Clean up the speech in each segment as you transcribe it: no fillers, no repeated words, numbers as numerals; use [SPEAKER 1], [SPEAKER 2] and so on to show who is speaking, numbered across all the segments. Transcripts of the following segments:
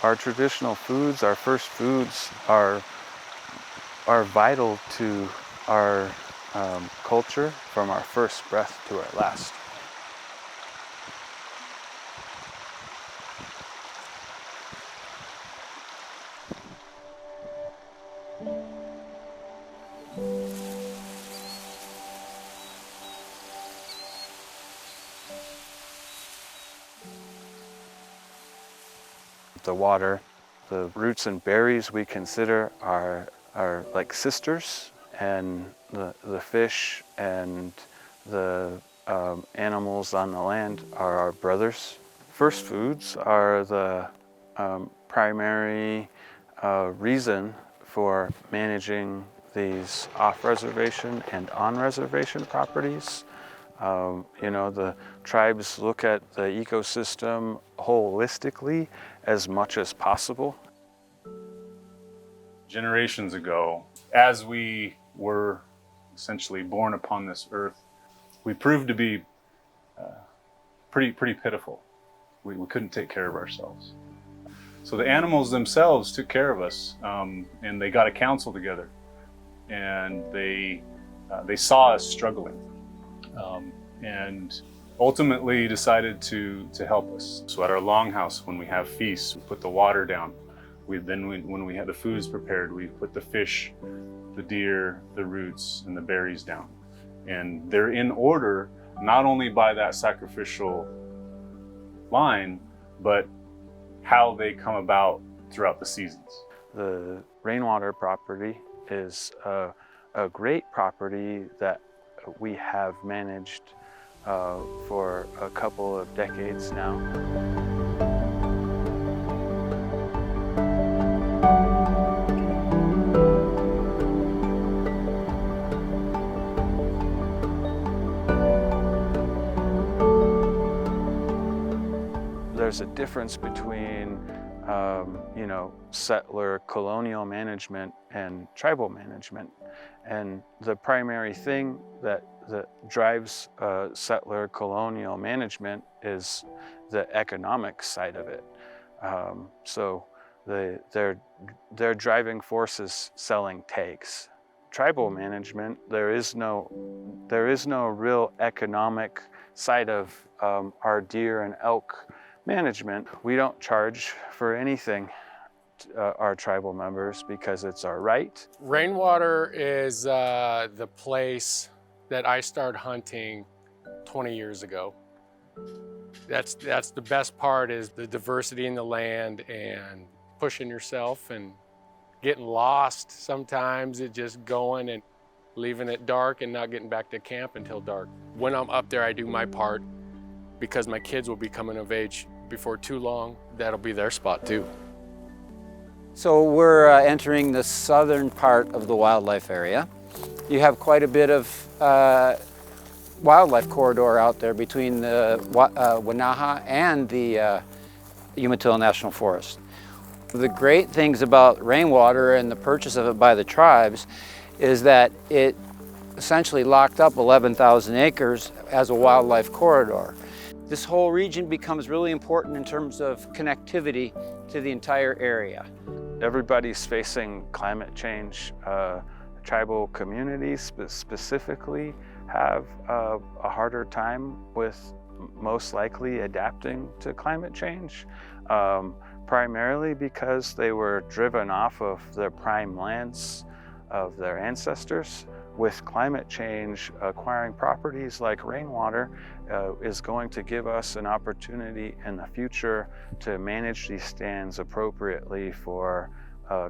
[SPEAKER 1] Our traditional foods, our first foods, are vital to our culture from our first breath to our last. The water, the roots and berries we consider are like sisters, and the fish and the animals on the land are our brothers. First foods are the primary reason for managing these off-reservation and on-reservation properties. The tribes look at the ecosystem holistically as much as possible.
[SPEAKER 2] Generations ago, as we were essentially born upon this earth, we proved to be pretty pitiful. We couldn't take care of ourselves. So the animals themselves took care of us, and they got a council together, and they saw us struggling, and ultimately decided to help us. So at our longhouse, when we have feasts, we put the water down. When we had the foods prepared, we put the fish, the deer, the roots, and the berries down. And they're in order, not only by that sacrificial line, but how they come about throughout the seasons.
[SPEAKER 1] The rainwater property is a great property that we have managed for a couple of decades now. There's a difference between settler colonial management and tribal management. And the primary thing that drives settler colonial management is the economic side of it. So their driving force is selling tags. Tribal management, there is no real economic side of our deer and elk management. We don't charge for anything our tribal members because it's our right.
[SPEAKER 3] Rainwater is the place that I started hunting 20 years ago. That's the best part, is the diversity in the land and pushing yourself and getting lost sometimes. It just going and leaving it dark and not getting back to camp until dark. When I'm up there, I do my part because my kids will be coming of age before too long. That'll be their spot too.
[SPEAKER 4] So we're entering the southern part of the wildlife area. You have quite a bit of wildlife corridor out there between the Wanaha and the Umatilla National Forest. The great things about rainwater and the purchase of it by the tribes is that it essentially locked up 11,000 acres as a wildlife corridor. This whole region becomes really important in terms of connectivity to the entire area.
[SPEAKER 1] Everybody's facing climate change. Tribal communities specifically have a harder time with most likely adapting to climate change, primarily because they were driven off of their prime lands of their ancestors. With climate change, acquiring properties like rainwater is going to give us an opportunity in the future to manage these stands appropriately for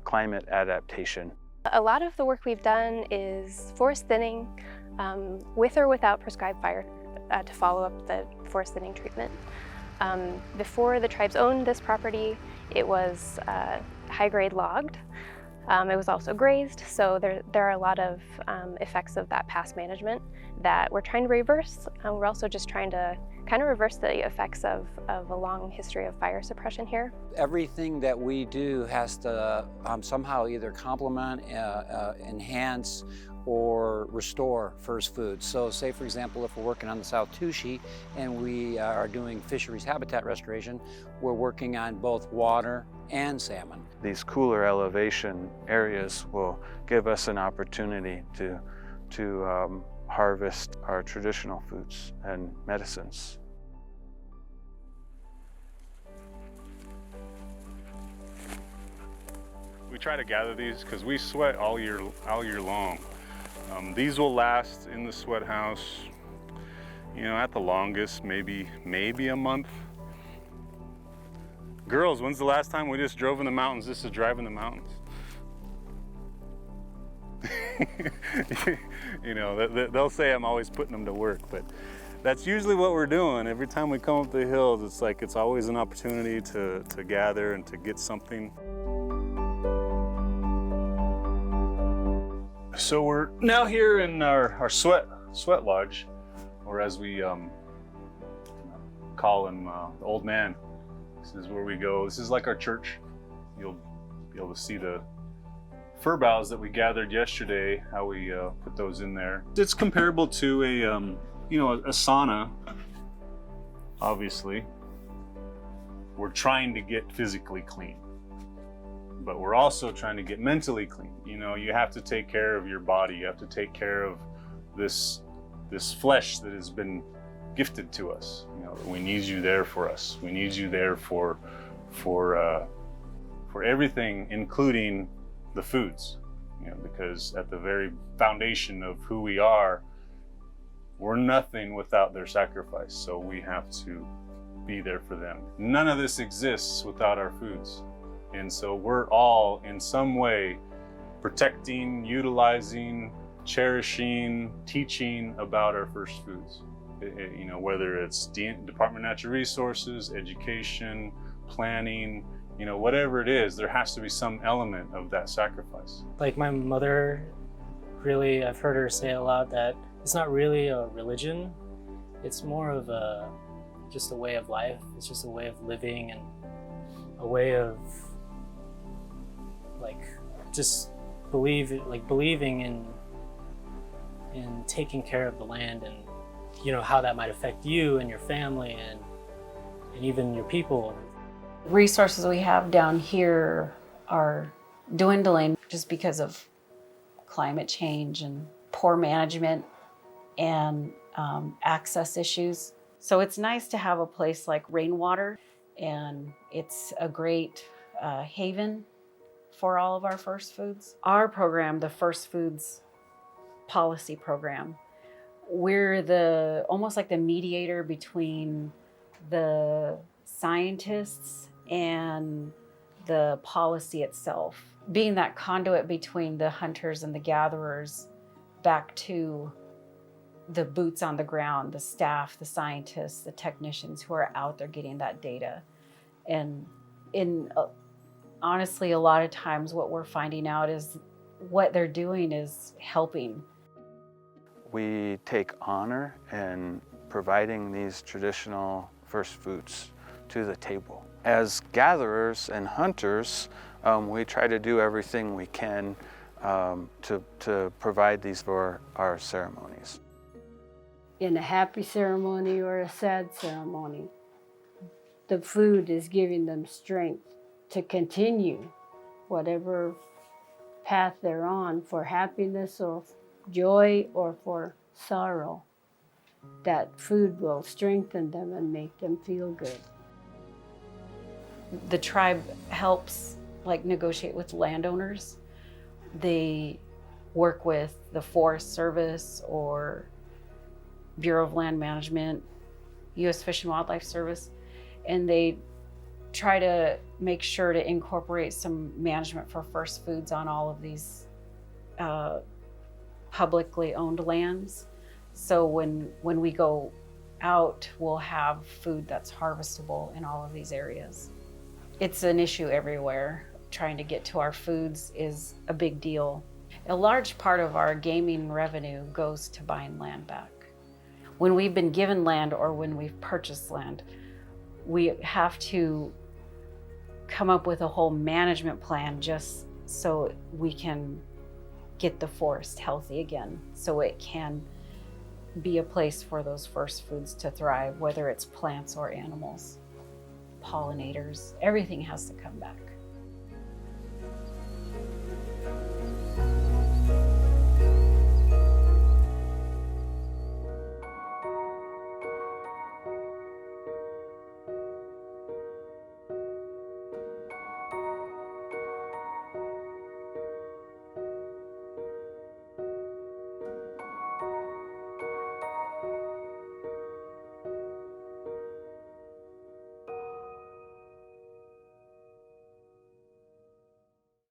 [SPEAKER 1] climate adaptation.
[SPEAKER 5] A lot of the work we've done is forest thinning with or without prescribed fire to follow up the forest thinning treatment. Before the tribes owned this property, it was high-grade logged. It was also grazed, so there are a lot of effects of that past management that we're trying to reverse. We're also just trying to kind of reverse the effects of a long history of fire suppression here.
[SPEAKER 4] Everything that we do has to somehow either complement, enhance, or restore first foods. So say, for example, if we're working on the South Tushi and we are doing fisheries habitat restoration, we're working on both water and salmon.
[SPEAKER 1] These cooler elevation areas will give us an opportunity to harvest our traditional foods and medicines.
[SPEAKER 2] We try to gather these because we sweat all year long. These will last in the sweat house, you know, at the longest, maybe a month. Girls, when's the last time we just drove in the mountains? This is driving the mountains. You know, they'll say I'm always putting them to work, but that's usually what we're doing. Every time we come up the hills, it's like it's always an opportunity to gather and to get something. So we're now here in our sweat lodge, or as we call him, the old man. This is where we go. This is like our church. You'll be able to see the fir boughs that we gathered yesterday, how we put those in there. It's comparable to a, you know, a sauna, obviously. We're trying to get physically clean, but we're also trying to get mentally clean. You know, you have to take care of your body. You have to take care of this flesh that has been gifted to us. You know, we need you there for us. We need you there for everything, including the foods. You know, because at the very foundation of who we are, we're nothing without their sacrifice. So we have to be there for them. None of this exists without our foods. And so we're all in some way protecting, utilizing, cherishing, teaching about our first foods. You know, whether it's Department of Natural Resources, education, planning, you know, whatever it is, there has to be some element of that sacrifice.
[SPEAKER 6] Like my mother, really, I've heard her say a lot that it's not really a religion. It's more of just a way of life. It's just a way of living and a way of just believing in taking care of the land, and you know how that might affect you and your family and even your people.
[SPEAKER 7] Resources we have down here are dwindling just because of climate change and poor management and access issues. So it's nice to have a place like Rainwater, and it's a great haven for all of our first foods. Our program, the First Foods Policy Program, we're almost like the mediator between the scientists and the policy itself, being that conduit between the hunters and the gatherers back to the boots on the ground, the staff, the scientists, the technicians who are out there getting that data. And honestly, a lot of times what we're finding out is what they're doing is helping.
[SPEAKER 1] We take honor in providing these traditional first foods to the table. As gatherers and hunters, we try to do everything we can to provide these for our ceremonies.
[SPEAKER 8] In a happy ceremony or a sad ceremony, the food is giving them strength to continue whatever path they're on, for happiness or joy or for sorrow. That food will strengthen them and make them feel good.
[SPEAKER 7] The tribe helps negotiate with landowners. They work with the Forest Service or Bureau of Land Management, U.S. Fish and Wildlife Service, and they try to make sure to incorporate some management for first foods on all of these publicly owned lands. So when we go out, we'll have food that's harvestable in all of these areas. It's an issue everywhere. Trying to get to our foods is a big deal. A large part of our gaming revenue goes to buying land back. when we've been given land or when we've purchased land, we have to come up with a whole management plan just so we can get the forest healthy again, so it can be a place for those first foods to thrive, whether it's plants or animals, pollinators, everything has to come back.